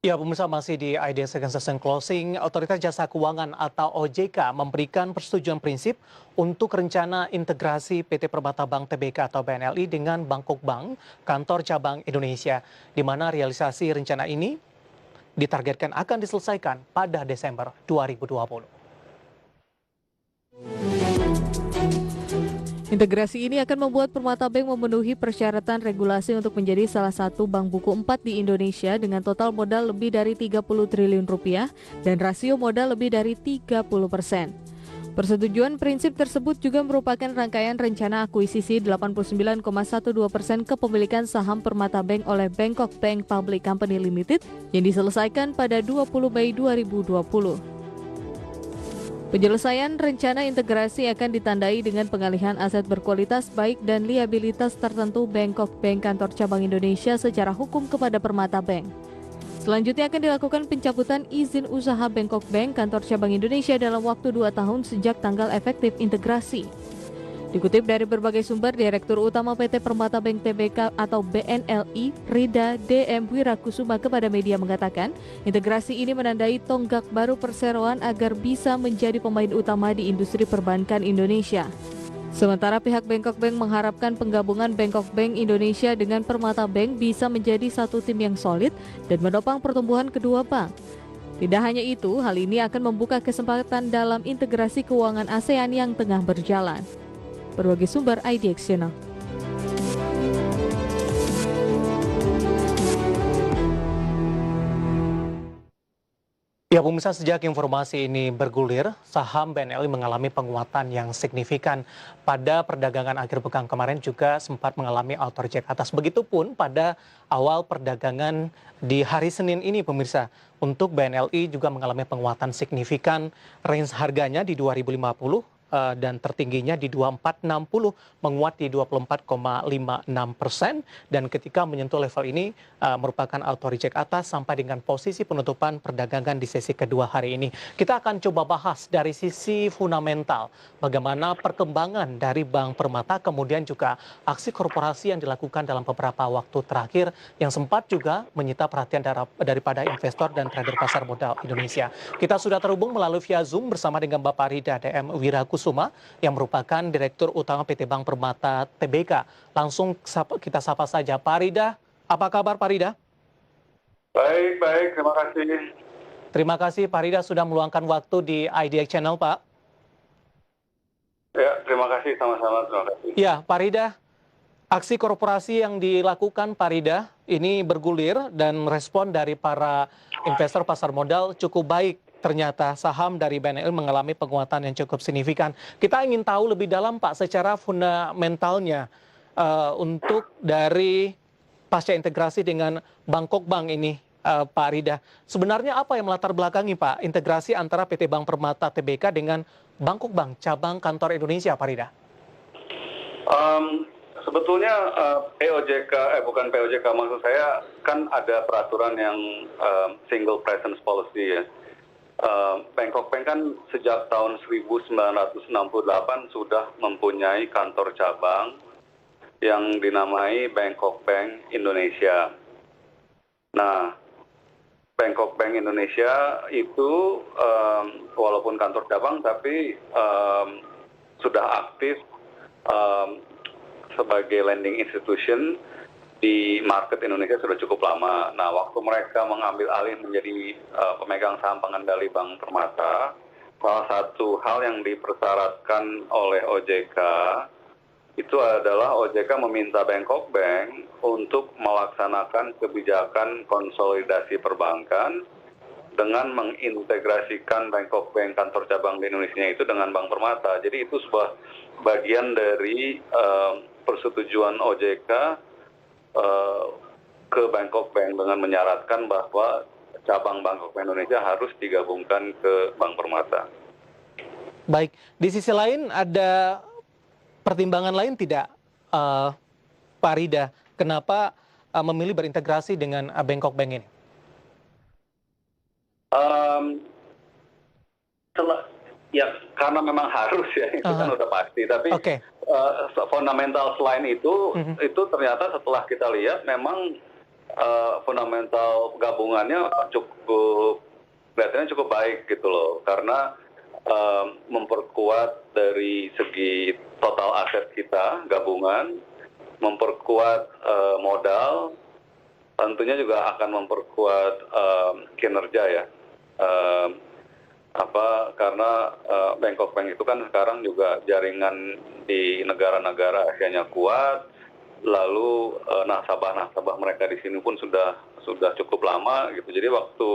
Ya, pemirsa masih di ID Second Session Closing, Otoritas Jasa Keuangan atau OJK memberikan persetujuan prinsip untuk rencana integrasi PT Permata Bank Tbk atau BNLI dengan Bangkok Bank, kantor cabang Indonesia, di mana realisasi rencana ini ditargetkan akan diselesaikan pada Desember 2020. Integrasi ini akan membuat Permata Bank memenuhi persyaratan regulasi untuk menjadi salah satu bank buku 4 di Indonesia dengan total modal lebih dari 30 triliun rupiah dan rasio modal lebih dari 30%. Persetujuan prinsip tersebut juga merupakan rangkaian rencana akuisisi 89,12% kepemilikan saham Permata Bank oleh Bangkok Bank Public Company Limited yang diselesaikan pada 20 Mei 2020. Penyelesaian rencana integrasi akan ditandai dengan pengalihan aset berkualitas baik dan liabilitas tertentu Bangkok Bank kantor cabang Indonesia secara hukum kepada Permata Bank. Selanjutnya akan dilakukan pencabutan izin usaha Bangkok Bank kantor cabang Indonesia dalam waktu 2 tahun sejak tanggal efektif integrasi. Dikutip dari berbagai sumber, Direktur Utama PT Permata Bank Tbk atau BNLI, Rida DM Wirakusuma kepada media mengatakan, integrasi ini menandai tonggak baru perseroan agar bisa menjadi pemain utama di industri perbankan Indonesia. Sementara pihak Bangkok Bank mengharapkan penggabungan Bangkok Bank Indonesia dengan Permata Bank bisa menjadi satu tim yang solid dan menopang pertumbuhan kedua bank. Tidak hanya itu, hal ini akan membuka kesempatan dalam integrasi keuangan ASEAN yang tengah berjalan. Berbagai sumber IDX Channel. Ya, pemirsa, sejak informasi ini bergulir, saham BNLI mengalami penguatan yang signifikan. Pada perdagangan akhir pekan kemarin juga sempat mengalami auto reject atas. Begitupun pada awal perdagangan di hari Senin ini, pemirsa. Untuk BNLI juga mengalami penguatan signifikan, range harganya di 2050 dan tertingginya di 2460, menguat di 24,56%, dan ketika menyentuh level ini merupakan auto reject atas sampai dengan posisi penutupan perdagangan di sesi kedua hari ini. Kita akan coba bahas dari sisi fundamental bagaimana perkembangan dari Bank Permata, kemudian juga aksi korporasi yang dilakukan dalam beberapa waktu terakhir yang sempat juga menyita perhatian daripada investor dan trader pasar modal Indonesia. Kita sudah terhubung melalui via Zoom bersama dengan Bapak Rida DM Wirakusuma yang merupakan Direktur Utama PT Bank Permata Tbk. Langsung kita sapa saja Pak Rida. Apa kabar Pak Rida? Baik, terima kasih. Terima kasih Pak Rida sudah meluangkan waktu di IDX Channel, Pak. Ya, terima kasih, sama-sama, terima kasih. Ya, Pak Rida, aksi korporasi yang dilakukan Pak Rida ini bergulir dan respon dari para investor pasar modal cukup baik. Ternyata saham dari BNLI mengalami penguatan yang cukup signifikan. Kita ingin tahu lebih dalam Pak secara fundamentalnya untuk dari pasca integrasi dengan Bangkok Bank ini, Pak Rida. Sebenarnya apa yang melatar belakangi Pak integrasi antara PT Bank Permata Tbk dengan Bangkok Bank cabang kantor Indonesia, Pak Rida? Sebetulnya bukan POJK, maksud saya kan ada peraturan yang single presence policy ya. Bangkok Bank kan sejak tahun 1968 sudah mempunyai kantor cabang yang dinamai Bangkok Bank Indonesia. Nah, Bangkok Bank Indonesia itu walaupun kantor cabang tapi sudah aktif sebagai lending institution di market Indonesia sudah cukup lama. Nah, waktu mereka mengambil alih menjadi pemegang saham pengendali Bank Permata, salah satu hal yang dipersyaratkan oleh OJK itu adalah OJK meminta Bangkok Bank untuk melaksanakan kebijakan konsolidasi perbankan dengan mengintegrasikan Bangkok Bank kantor cabang di Indonesia itu dengan Bank Permata. Jadi itu sebuah bagian dari persetujuan OJK ke Bangkok Bank dengan menyaratkan bahwa cabang Bangkok Bank Indonesia harus digabungkan ke Bank Permata. Baik, di sisi lain ada pertimbangan lain tidak, Pak Rida, kenapa memilih berintegrasi dengan Bangkok Bank ini? Ya karena memang harus ya, itu kan udah pasti. Tapi fundamental selain itu ternyata setelah kita lihat memang fundamental gabungannya kelihatannya cukup baik gitu loh, karena memperkuat dari segi total aset kita gabungan, memperkuat modal, tentunya juga akan memperkuat kinerja ya. Karena Bangkok Bank itu kan sekarang juga jaringan di negara-negara Asianya kuat, lalu nasabah-nasabah mereka di sini pun sudah cukup lama gitu. Jadi waktu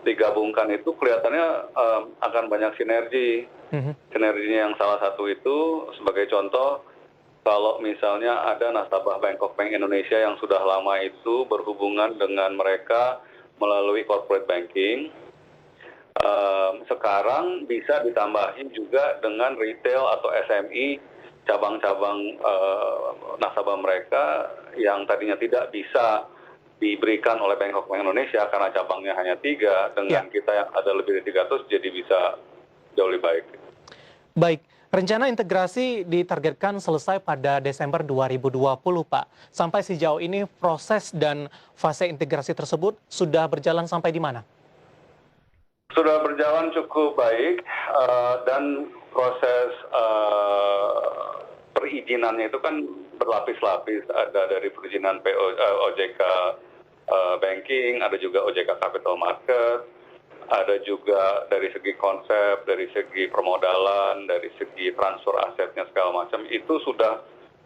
digabungkan itu kelihatannya akan banyak sinergi. Sinerginya yang salah satu itu sebagai contoh, kalau misalnya ada nasabah Bangkok Bank Indonesia yang sudah lama itu berhubungan dengan mereka melalui corporate banking, sekarang bisa ditambahin juga dengan retail atau SME, cabang-cabang nasabah mereka yang tadinya tidak bisa diberikan oleh Bangkok Bank Indonesia karena cabangnya hanya 3, dengan kita yang ada lebih dari 300 jadi bisa jauh lebih baik. Baik, rencana integrasi ditargetkan selesai pada Desember 2020, Pak. Sampai sejauh ini proses dan fase integrasi tersebut sudah berjalan sampai di mana? Sudah berjalan cukup baik, dan proses perizinannya itu kan berlapis-lapis. Ada dari perizinan OJK Banking, ada juga OJK Capital Market, ada juga dari segi konsep, dari segi permodalan, dari segi transfer asetnya segala macam. Itu sudah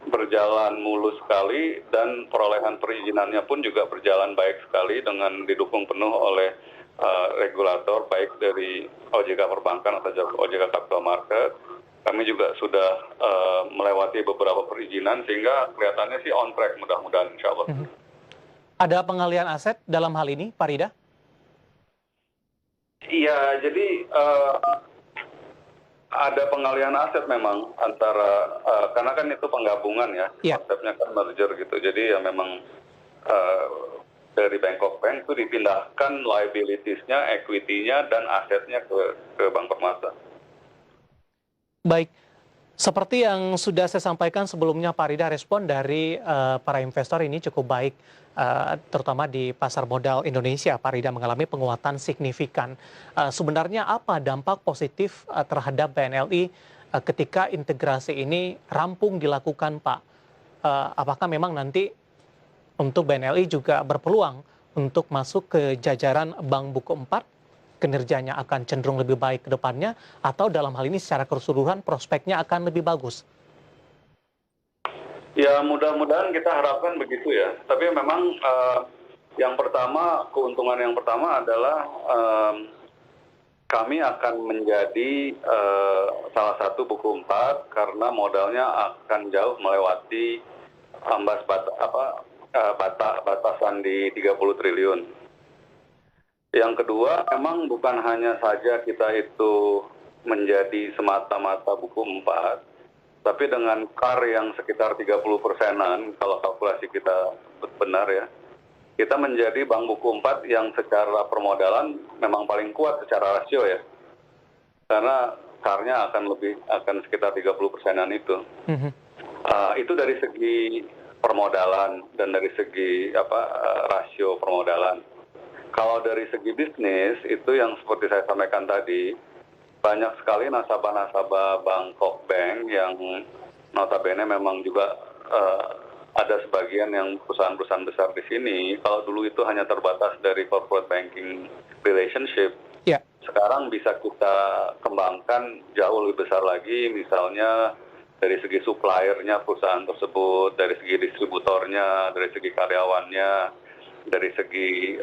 berjalan mulus sekali, dan perolehan perizinannya pun juga berjalan baik sekali dengan didukung penuh oleh regulator, baik dari OJK Perbankan atau OJK Capital Market. Kami juga sudah melewati beberapa perizinan, sehingga kelihatannya sih on track, mudah-mudahan insya Allah. Ada pengalihan aset dalam hal ini, Pak Rida? Iya, jadi ada pengalihan aset memang antara, karena kan itu penggabungan ya, konsepnya kan merger gitu. Jadi ya memang dari Bangkok Bank itu dipindahkan liabilities-nya, equity-nya, dan asetnya ke Bank Permata. Baik, seperti yang sudah saya sampaikan sebelumnya, Pak Rida, respon dari para investor ini cukup baik, terutama di pasar modal Indonesia. Pak Rida mengalami penguatan signifikan. Sebenarnya apa dampak positif terhadap BNLI ketika integrasi ini rampung dilakukan, Pak? Apakah memang nanti untuk BNLI juga berpeluang untuk masuk ke jajaran Bank Buku 4, kinerjanya akan cenderung lebih baik ke depannya, atau dalam hal ini secara keseluruhan prospeknya akan lebih bagus? Ya, mudah-mudahan kita harapkan begitu ya. Tapi memang yang pertama, keuntungan yang pertama adalah kami akan menjadi salah satu Buku 4 karena modalnya akan jauh melewati ambas batasan di 30 triliun. Yang kedua, memang bukan hanya saja kita itu menjadi semata-mata Buku 4, tapi dengan CAR yang sekitar 30%-an, kalau kalkulasi kita benar ya, kita menjadi Bank Buku 4 yang secara permodalan memang paling kuat secara rasio ya. Karena CAR-nya akan sekitar 30%-an itu. Itu dari segi permodalan dan dari segi rasio permodalan. Kalau dari segi bisnis, itu yang seperti saya sampaikan tadi, banyak sekali nasabah-nasabah Bangkok Bank yang notabene memang juga ada sebagian yang perusahaan-perusahaan besar di sini. Kalau dulu itu hanya terbatas dari corporate banking relationship, sekarang bisa kita kembangkan jauh lebih besar lagi, misalnya dari segi suppliernya perusahaan tersebut, dari segi distributornya, dari segi karyawannya, dari segi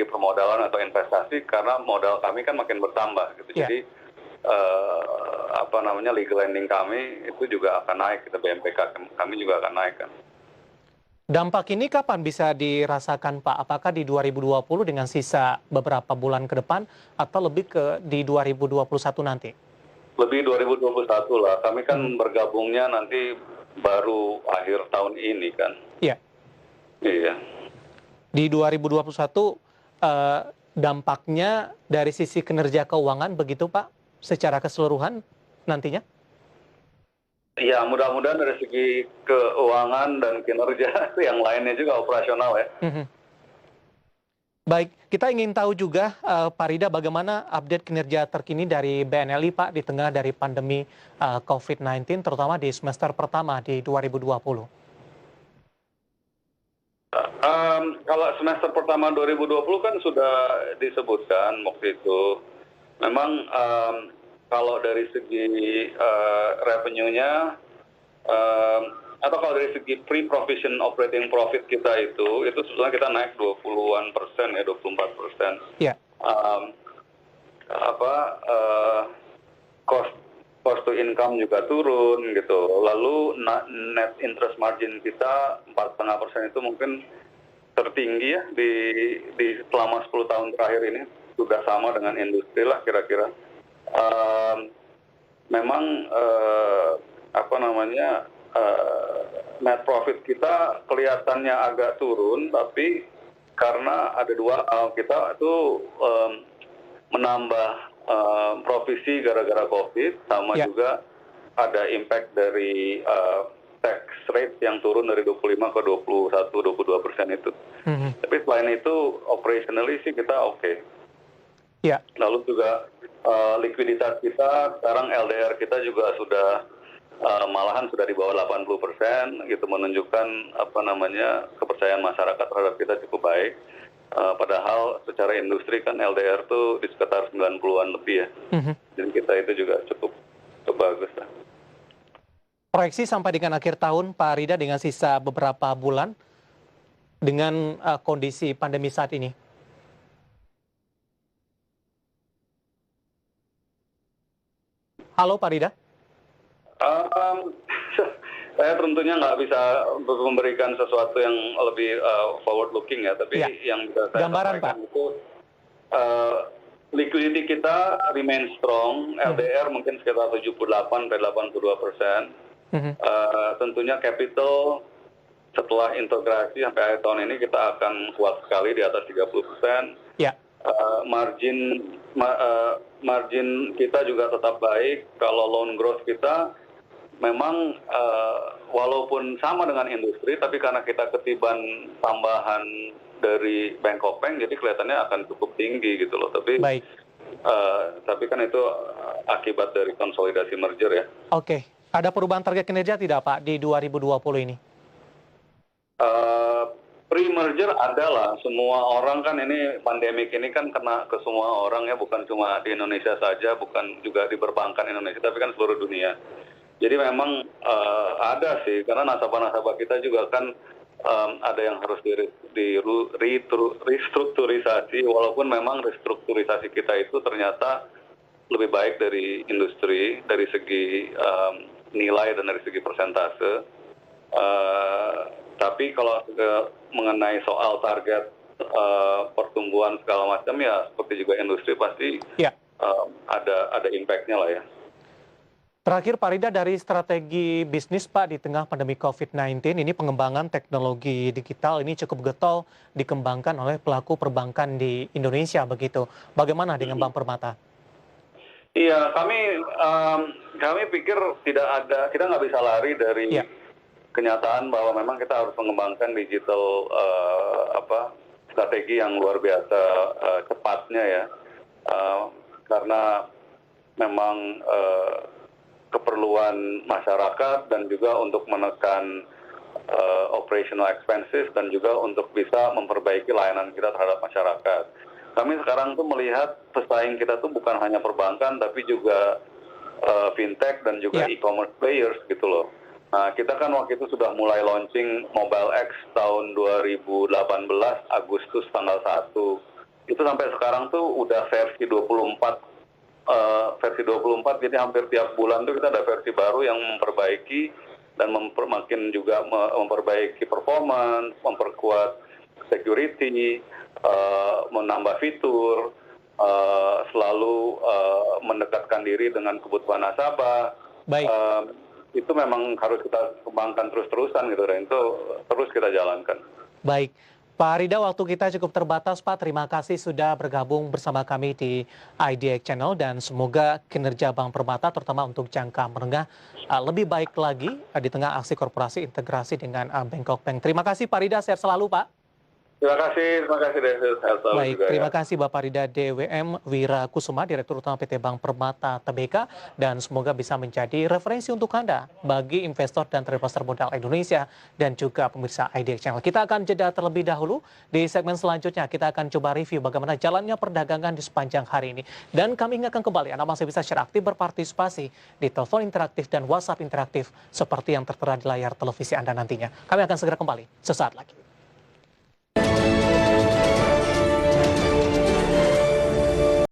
permodalan atau investasi, karena modal kami kan makin bertambah gitu. Jadi legal lending kami itu juga akan naik, BMPK kami juga akan naik kan. Dampak ini kapan bisa dirasakan, Pak? Apakah di 2020 dengan sisa beberapa bulan ke depan, atau lebih di 2021 nanti? Lebih 2021 lah. Kami kan bergabungnya nanti baru akhir tahun ini kan. Iya. Iya. Di 2021 dampaknya dari sisi kinerja keuangan begitu, Pak, secara keseluruhan nantinya? Ya, mudah-mudahan dari segi keuangan dan kinerja yang lainnya juga operasional ya. Mhm. Baik, kita ingin tahu juga Pak Rida bagaimana update kinerja terkini dari BNLI Pak di tengah dari pandemi COVID-19 terutama di semester pertama di 2020. Kalau semester pertama 2020 kan sudah disebutkan waktu itu, memang kalau dari segi revenue-nya atau kalau dari segi pre-provision operating profit kita itu sebetulnya kita naik 20-an%, ya 24%. Ya. Cost to income juga turun gitu. Lalu net interest margin kita 4,5% itu mungkin tertinggi ya di selama 10 tahun terakhir ini, sudah sama dengan industri lah kira-kira. Memang net profit kita kelihatannya agak turun, tapi karena ada dua hal, kita itu menambah provisi gara-gara COVID, sama juga ada impact dari tax rate yang turun dari 25 ke 21-22% itu. Tapi selain itu, operationally sih kita oke. Ya. Lalu juga likuiditas kita, sekarang LDR kita juga sudah malahan sudah di bawah 80%, gitu, menunjukkan kepercayaan masyarakat terhadap kita cukup baik. Padahal secara industri kan LDR tuh di sekitar 90-an lebih ya. Dan kita itu juga cukup bagus lah. Proyeksi sampai dengan akhir tahun Pak Rida dengan sisa beberapa bulan dengan kondisi pandemi saat ini. Halo Pak Rida. Saya tentunya nggak bisa memberikan sesuatu yang lebih forward looking ya, tapi yang bisa saya sampaikan itu liquidity kita remain strong, LDR mungkin sekitar 78-82%. Tentunya capital setelah integrasi sampai akhir tahun ini kita akan kuat sekali di atas 30%. Margin kita juga tetap baik. Kalau loan growth kita memang walaupun sama dengan industri, tapi karena kita ketiban tambahan dari Bangkok Bank, jadi kelihatannya akan cukup tinggi gitu loh. Tapi tapi kan itu akibat dari konsolidasi merger ya. Oke. Ada perubahan target kinerja tidak Pak di 2020 ini? Pre-merger adalah semua orang kan, ini pandemik ini kan kena ke semua orang ya, bukan cuma di Indonesia saja, bukan juga di perbankan Indonesia, tapi kan seluruh dunia. Jadi memang ada sih, karena nasabah-nasabah kita juga kan ada yang harus restrukturisasi, walaupun memang restrukturisasi kita itu ternyata lebih baik dari industri, dari segi nilai dan dari segi persentase. Tapi kalau mengenai soal target pertumbuhan segala macam ya seperti juga industri pasti ada impact-nya lah ya. Terakhir Pak Rida, dari strategi bisnis Pak di tengah pandemi COVID-19 ini, pengembangan teknologi digital ini cukup getol dikembangkan oleh pelaku perbankan di Indonesia begitu. Bagaimana dengan Bank Permata? Iya, kami pikir kita nggak bisa lari dari kenyataan bahwa memang kita harus mengembangkan digital strategi yang luar biasa cepatnya ya, karena memang keperluan masyarakat dan juga untuk menekan operational expenses dan juga untuk bisa memperbaiki layanan kita terhadap masyarakat. Kami sekarang tuh melihat pesaing kita tuh bukan hanya perbankan tapi juga fintech dan juga e-commerce players gitu loh. Nah, kita kan waktu itu sudah mulai launching Mobile X tahun 2018 Agustus tanggal 1. Itu sampai sekarang tuh udah versi 24. Jadi hampir tiap bulan tuh kita ada versi baru yang memperbaiki dan makin juga memperbaiki performance, memperkuat security, menambah fitur, selalu mendekatkan diri dengan kebutuhan nasabah. Itu memang harus kita kembangkan terus-terusan gitu, dan itu terus kita jalankan. Baik, Pak Rida, waktu kita cukup terbatas, Pak. Terima kasih sudah bergabung bersama kami di IDX Channel dan semoga kinerja Bank Permata, terutama untuk jangka menengah, lebih baik lagi di tengah aksi korporasi integrasi dengan Bangkok Bank. Terima kasih Pak Rida, sehat selalu Pak. Terima kasih David. Sehat selalu Baik, juga, terima ya. kasih Bapak Rida DWM Wira Kusuma, Direktur Utama PT Bank Permata Tbk, dan semoga bisa menjadi referensi untuk Anda bagi investor dan investor modal Indonesia dan juga pemirsa IDX Channel. Kita akan jeda terlebih dahulu. Di segmen selanjutnya kita akan coba review bagaimana jalannya perdagangan di sepanjang hari ini. Dan kami ingatkan kembali, Anda masih bisa secara aktif berpartisipasi di telepon interaktif dan WhatsApp interaktif seperti yang tertera di layar televisi Anda nantinya. Kami akan segera kembali sesaat lagi.